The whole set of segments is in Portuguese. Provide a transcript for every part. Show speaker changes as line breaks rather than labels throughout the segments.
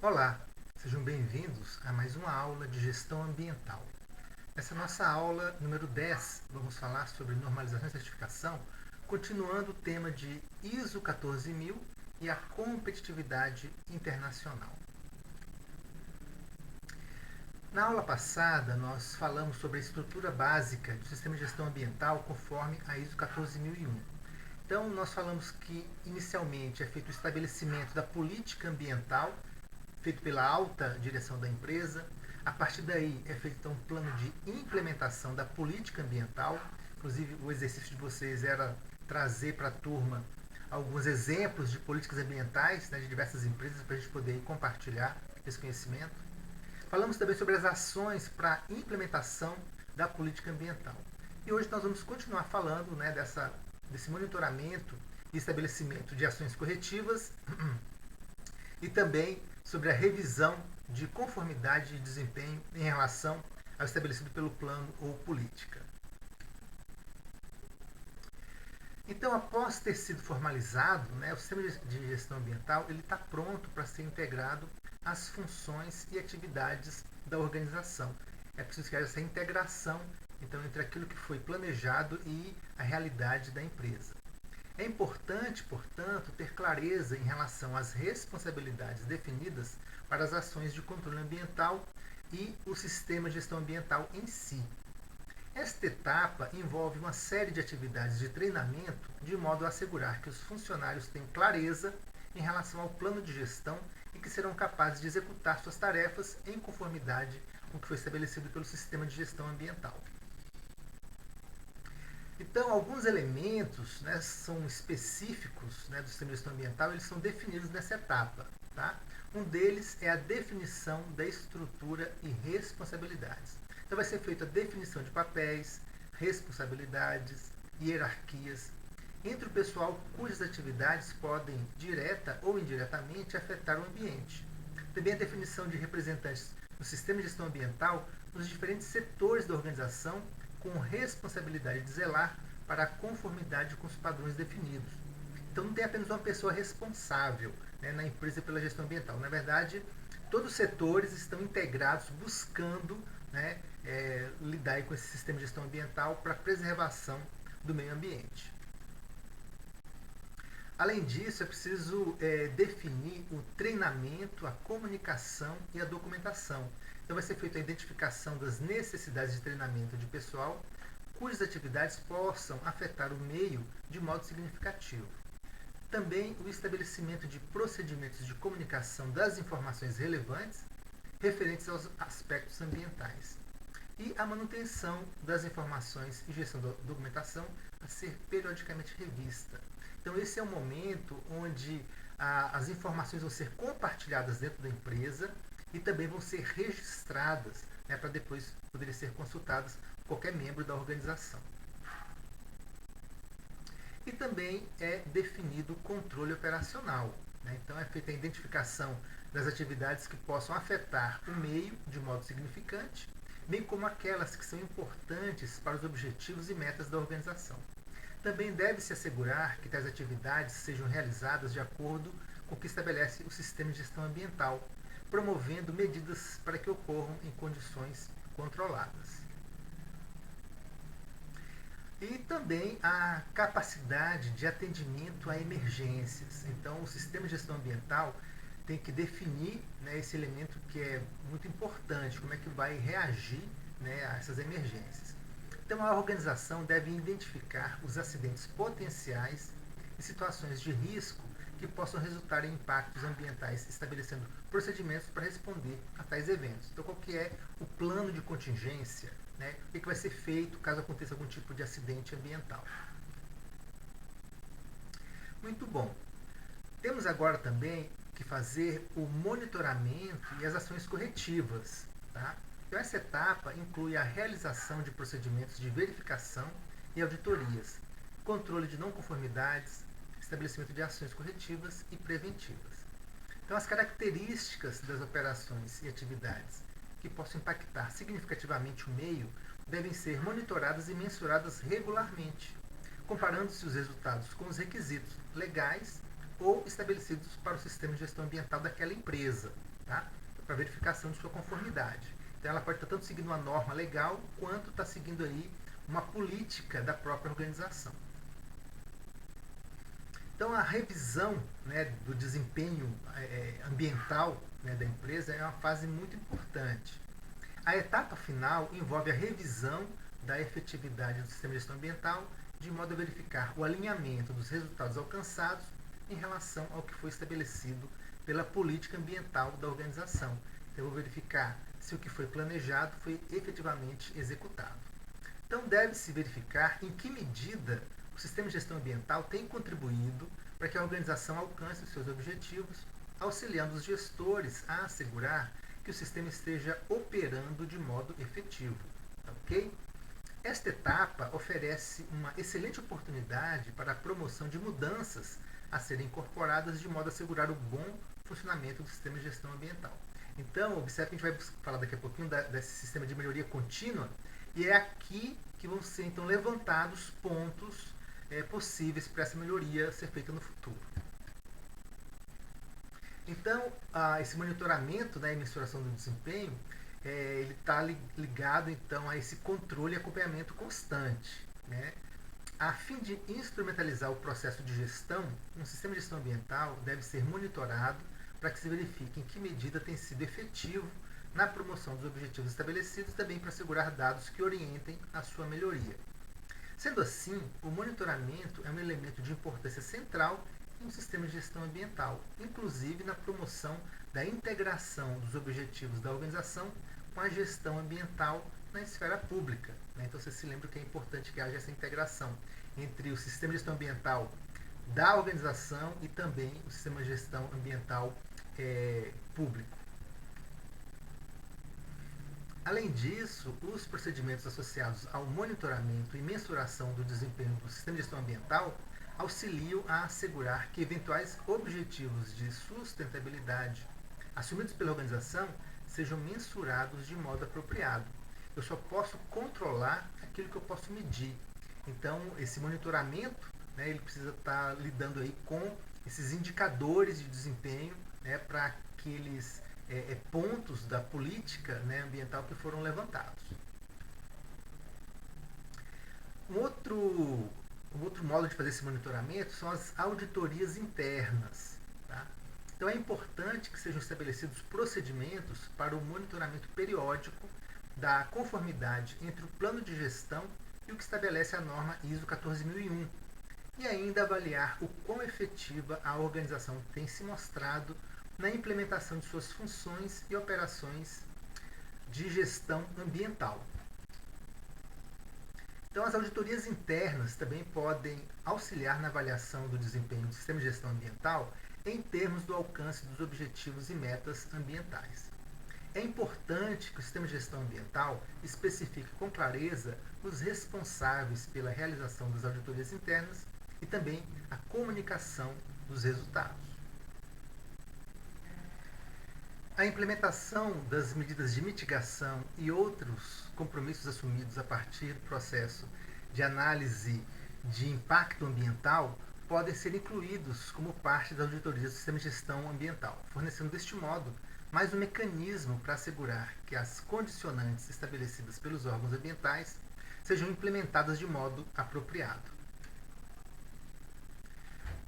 Olá, sejam bem-vindos a mais uma aula de gestão ambiental. Nessa nossa aula número 10, vamos falar sobre normalização e certificação, continuando o tema de ISO 14000 e a competitividade internacional. Na aula passada, nós falamos sobre a estrutura básica do sistema de gestão ambiental conforme a ISO 14001. Então, nós falamos que, inicialmente, é feito o estabelecimento da política ambiental, feito pela alta direção da empresa. A partir daí, é feito então, um plano de implementação da política ambiental. Inclusive, o exercício de vocês era trazer para a turma alguns exemplos de políticas ambientais, de diversas empresas, para a gente poder compartilhar esse conhecimento. Falamos também sobre as ações para a implementação da política ambiental. E hoje nós vamos continuar falando desse monitoramento e estabelecimento de ações corretivas e também sobre a revisão de conformidade e desempenho em relação ao estabelecido pelo plano ou política. Então, após ter sido formalizado, o sistema de gestão ambiental está pronto para ser integrado às funções e atividades da organização. É preciso que haja essa integração então, entre aquilo que foi planejado e a realidade da empresa. É importante, portanto, ter clareza em relação às responsabilidades definidas para as ações de controle ambiental e o sistema de gestão ambiental em si. Esta etapa envolve uma série de atividades de treinamento de modo a assegurar que os funcionários tenham clareza em relação ao plano de gestão e que serão capazes de executar suas tarefas em conformidade com o que foi estabelecido pelo sistema de gestão ambiental. Então, alguns elementos são específicos do sistema de gestão ambiental, eles são definidos nessa etapa. Tá? Um deles é a definição da estrutura e responsabilidades. Então, vai ser feita a definição de papéis, responsabilidades, hierarquias, entre o pessoal cujas atividades podem, direta ou indiretamente, afetar o ambiente. Também a definição de representantes no sistema de gestão ambiental nos diferentes setores da organização, com responsabilidade de zelar para a conformidade com os padrões definidos. Então não tem apenas uma pessoa responsável na empresa pela gestão ambiental. Na verdade, todos os setores estão integrados buscando lidar com esse sistema de gestão ambiental para a preservação do meio ambiente. Além disso, é preciso definir o treinamento, a comunicação e a documentação. Então vai ser feita a identificação das necessidades de treinamento de pessoal cujas atividades possam afetar o meio de modo significativo. Também o estabelecimento de procedimentos de comunicação das informações relevantes referentes aos aspectos ambientais. E a manutenção das informações e gestão da documentação a ser periodicamente revista. Então esse é o momento onde as informações vão ser compartilhadas dentro da empresa e também vão ser registradas para depois poderem ser consultadas por qualquer membro da organização. E também é definido o controle operacional. Então é feita a identificação das atividades que possam afetar o meio de modo significante, bem como aquelas que são importantes para os objetivos e metas da organização. Também deve-se assegurar que tais atividades sejam realizadas de acordo com o que estabelece o sistema de gestão ambiental, promovendo medidas para que ocorram em condições controladas. E também a capacidade de atendimento a emergências. Então, o sistema de gestão ambiental tem que definir esse elemento que é muito importante, como é que vai reagir a essas emergências. Então, a organização deve identificar os acidentes potenciais e situações de risco que possam resultar em impactos ambientais, estabelecendo procedimentos para responder a tais eventos. Então, qual que é o plano de contingência? O que vai ser feito caso aconteça algum tipo de acidente ambiental? Muito bom. Temos agora também que fazer o monitoramento e as ações corretivas. Tá? Então, essa etapa inclui a realização de procedimentos de verificação e auditorias, controle de não conformidades, estabelecimento de ações corretivas e preventivas. Então, as características das operações e atividades que possam impactar significativamente o meio devem ser monitoradas e mensuradas regularmente, comparando-se os resultados com os requisitos legais ou estabelecidos para o sistema de gestão ambiental daquela empresa. tá? Para verificação de sua conformidade. Então ela pode estar tanto seguindo uma norma legal, quanto está seguindo aí uma política da própria organização. Então a revisão, né, do desempenho ambiental, né, da empresa é uma fase muito importante. A etapa final envolve a revisão da efetividade do sistema de gestão ambiental, de modo a verificar o alinhamento dos resultados alcançados em relação ao que foi estabelecido pela política ambiental da organização. Então, eu vou verificar se o que foi planejado foi efetivamente executado. Então, deve-se verificar em que medida o sistema de gestão ambiental tem contribuído para que a organização alcance os seus objetivos, auxiliando os gestores a assegurar que o sistema esteja operando de modo efetivo. Ok? Esta etapa oferece uma excelente oportunidade para a promoção de mudanças a serem incorporadas de modo a assegurar o bom funcionamento do sistema de gestão ambiental. Então, observe que a gente vai falar daqui a pouquinho desse sistema de melhoria contínua, e é aqui que vão ser então levantados pontos possíveis para essa melhoria ser feita no futuro. Então, esse monitoramento, né, e mensuração do desempenho, ele está ligado então a esse controle e acompanhamento constante, né? A fim de instrumentalizar o processo de gestão, um sistema de gestão ambiental deve ser monitorado para que se verifique em que medida tem sido efetivo na promoção dos objetivos estabelecidos e também para assegurar dados que orientem a sua melhoria. Sendo assim, o monitoramento é um elemento de importância central em um sistema de gestão ambiental, inclusive na promoção da integração dos objetivos da organização com a gestão ambiental na esfera pública. Né? Então, você se lembra que é importante que haja essa integração entre o sistema de gestão ambiental da organização e também o sistema de gestão ambiental público. Além disso, os procedimentos associados ao monitoramento e mensuração do desempenho do sistema de gestão ambiental auxiliam a assegurar que eventuais objetivos de sustentabilidade assumidos pela organização sejam mensurados de modo apropriado. Eu só posso controlar aquilo que eu posso medir. Então, esse monitoramento, né, ele precisa estar lidando aí com esses indicadores de desempenho, né, para aqueles pontos da política, né, ambiental que foram levantados. Um outro modo de fazer esse monitoramento são as auditorias internas. Tá? Então é importante que sejam estabelecidos procedimentos para o monitoramento periódico da conformidade entre o plano de gestão e o que estabelece a norma ISO 14001, e ainda avaliar o quão efetiva a organização tem se mostrado na implementação de suas funções e operações de gestão ambiental. Então, as auditorias internas também podem auxiliar na avaliação do desempenho do sistema de gestão ambiental em termos do alcance dos objetivos e metas ambientais. É importante que o sistema de gestão ambiental especifique com clareza os responsáveis pela realização das auditorias internas e também a comunicação dos resultados. A implementação das medidas de mitigação e outros compromissos assumidos a partir do processo de análise de impacto ambiental podem ser incluídos como parte da auditoria do sistema de gestão ambiental, fornecendo deste modo mais um mecanismo para assegurar que as condicionantes estabelecidas pelos órgãos ambientais sejam implementadas de modo apropriado.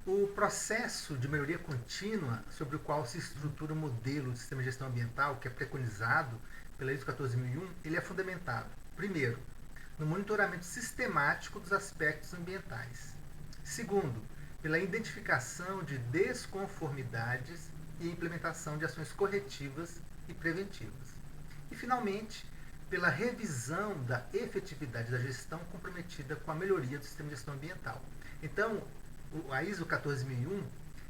O processo de melhoria contínua sobre o qual se estrutura o modelo de sistema de gestão ambiental, que é preconizado pela ISO 14001, ele é fundamentado, primeiro, no monitoramento sistemático dos aspectos ambientais. Segundo, pela identificação de desconformidades e implementação de ações corretivas e preventivas. E, finalmente, pela revisão da efetividade da gestão comprometida com a melhoria do sistema de gestão ambiental. Então, a ISO 14001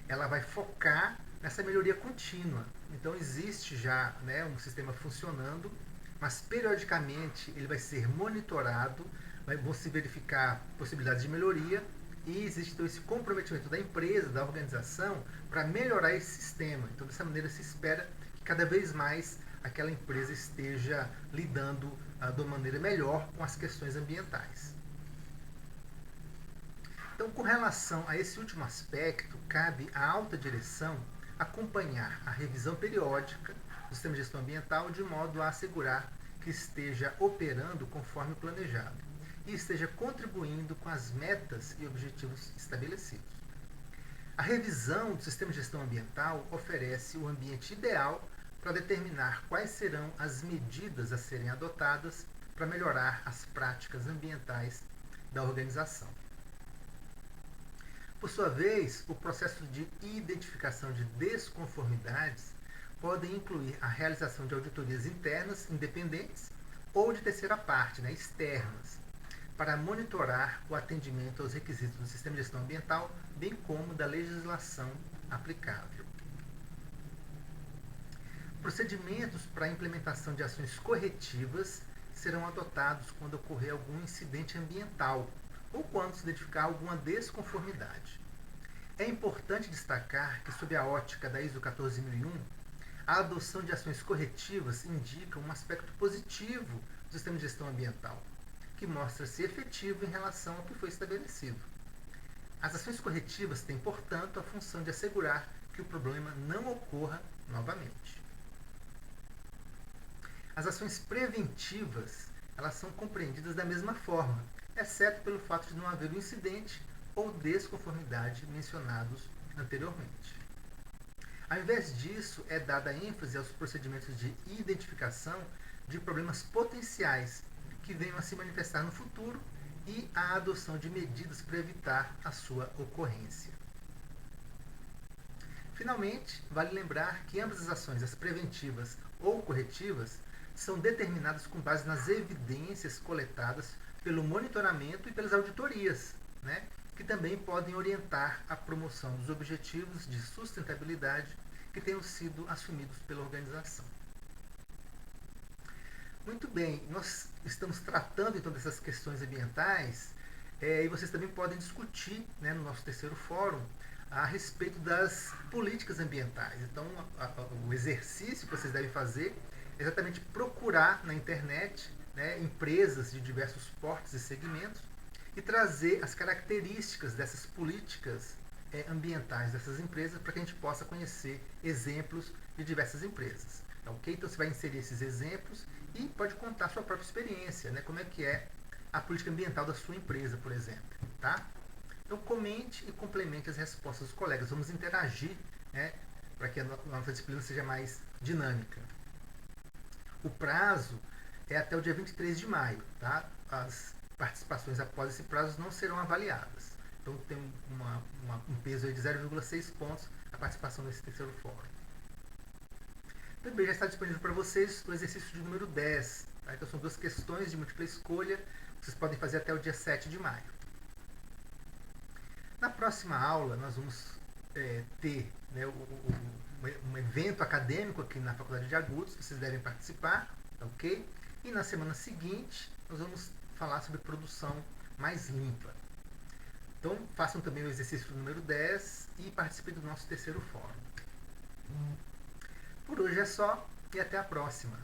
ela vai focar nessa melhoria contínua. Então, existe já, né, um sistema funcionando, mas periodicamente ele vai ser monitorado, vão se verificar possibilidades de melhoria e existe então esse comprometimento da empresa, da organização, para melhorar esse sistema. Então, dessa maneira, se espera que cada vez mais aquela empresa esteja lidando de uma maneira melhor com as questões ambientais. Então, com relação a esse último aspecto, cabe à alta direção acompanhar a revisão periódica do sistema de gestão ambiental de modo a assegurar que esteja operando conforme planejado e esteja contribuindo com as metas e objetivos estabelecidos. A revisão do sistema de gestão ambiental oferece o ambiente ideal para determinar quais serão as medidas a serem adotadas para melhorar as práticas ambientais da organização. Por sua vez, o processo de identificação de desconformidades pode incluir a realização de auditorias internas independentes ou de terceira parte, externas, para monitorar o atendimento aos requisitos do sistema de gestão ambiental, bem como da legislação aplicável. Procedimentos para a implementação de ações corretivas serão adotados quando ocorrer algum incidente ambiental ou quando se identificar alguma desconformidade. É importante destacar que, sob a ótica da ISO 14001, a adoção de ações corretivas indica um aspecto positivo do sistema de gestão ambiental, que mostra-se efetivo em relação ao que foi estabelecido. As ações corretivas têm, portanto, a função de assegurar que o problema não ocorra novamente. As ações preventivas, elas são compreendidas da mesma forma, exceto pelo fato de não haver o incidente ou desconformidade mencionados anteriormente. Ao invés disso, é dada ênfase aos procedimentos de identificação de problemas potenciais que venham a se manifestar no futuro e a adoção de medidas para evitar a sua ocorrência. Finalmente, vale lembrar que ambas as ações, as preventivas ou corretivas, são determinadas com base nas evidências coletadas pelo monitoramento e pelas auditorias, que também podem orientar a promoção dos objetivos de sustentabilidade que tenham sido assumidos pela organização. Muito bem, nós estamos tratando então dessas questões ambientais e vocês também podem discutir no nosso terceiro fórum a respeito das políticas ambientais. Então, o exercício que vocês devem fazer é exatamente procurar na internet empresas de diversos portes e segmentos e trazer as características dessas políticas ambientais dessas empresas para que a gente possa conhecer exemplos de diversas empresas. Okay? Então você vai inserir esses exemplos e pode contar a sua própria experiência, como é que é a política ambiental da sua empresa, por exemplo. Tá? Então comente e complemente as respostas dos colegas. Vamos interagir para que a nossa disciplina seja mais dinâmica. O prazo é até o dia 23 de maio. Tá? As participações após esse prazo não serão avaliadas. Então tem um peso de 0,6 pontos a participação nesse terceiro fórum. Também já está disponível para vocês o exercício de número 10. Tá? Então são 2 questões de múltipla escolha. Vocês podem fazer até o dia 7 de maio. Na próxima aula nós vamos ter um evento acadêmico aqui na Faculdade de Agudos, que vocês devem participar. Ok? E na semana seguinte nós vamos falar sobre produção mais limpa. Então façam também o exercício número 10 e participem do nosso terceiro fórum. Por hoje é só e até a próxima.